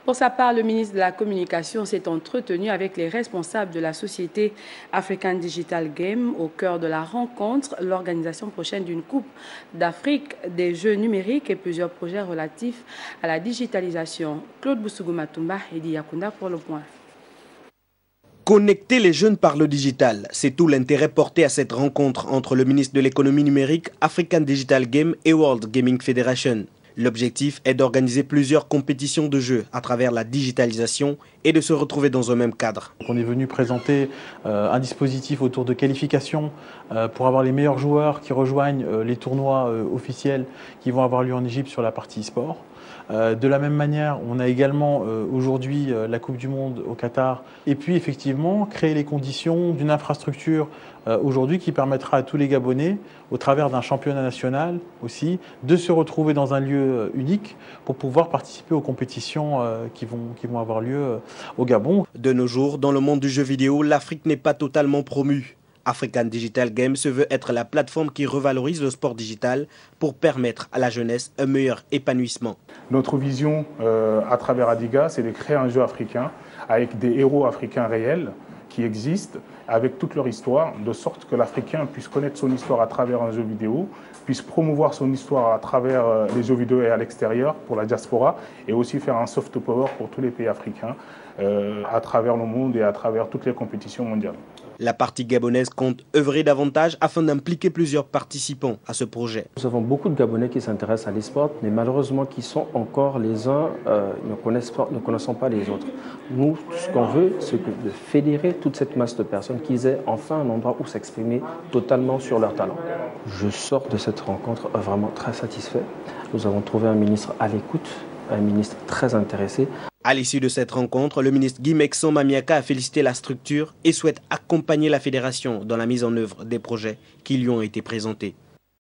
Pour sa part, le ministre de la Communication s'est entretenu avec les responsables de la société African Digital Game au cœur de la rencontre, l'organisation prochaine d'une Coupe d'Afrique des jeux numériques et plusieurs projets relatifs à la digitalisation. Claude Boussougou-Matumba et Di Yakunda pour le point. Connecter les jeunes par le digital, c'est tout l'intérêt porté à cette rencontre entre le ministre de l'économie numérique, African Digital Game et World Gaming Federation. L'objectif est d'organiser plusieurs compétitions de jeux à travers la digitalisation et de se retrouver dans un même cadre. On est venu présenter un dispositif autour de qualification pour avoir les meilleurs joueurs qui rejoignent les tournois officiels qui vont avoir lieu en Égypte sur la partie e-sport. De la même manière, on a également aujourd'hui la Coupe du Monde au Qatar et puis effectivement créer les conditions d'une infrastructure aujourd'hui qui permettra à tous les Gabonais, au travers d'un championnat national aussi, de se retrouver dans un lieu unique pour pouvoir participer aux compétitions qui vont avoir lieu au Gabon. De nos jours, dans le monde du jeu vidéo, l'Afrique n'est pas totalement promue. African Digital Game se veut être la plateforme qui revalorise le sport digital pour permettre à la jeunesse un meilleur épanouissement. Notre vision à travers Adiga, c'est de créer un jeu africain avec des héros africains réels qui existent, avec toute leur histoire, de sorte que l'Africain puisse connaître son histoire à travers un jeu vidéo, puisse promouvoir son histoire à travers les jeux vidéo et à l'extérieur pour la diaspora, et aussi faire un soft power pour tous les pays africains à travers le monde et à travers toutes les compétitions mondiales. La partie gabonaise compte œuvrer davantage afin d'impliquer plusieurs participants à ce projet. Nous avons beaucoup de Gabonais qui s'intéressent à l'e-sport, mais malheureusement qui sont encore les uns ne connaissant pas les autres. Nous, ce qu'on veut, c'est de fédérer toute cette masse de personnes qu'ils aient enfin un endroit où s'exprimer totalement sur leur talent. Je sors de cette rencontre vraiment très satisfait. Nous avons trouvé un ministre à l'écoute, un ministre très intéressé. À l'issue de cette rencontre, le ministre Guy Mexon Mamiaka a félicité la structure et souhaite accompagner la fédération dans la mise en œuvre des projets qui lui ont été présentés.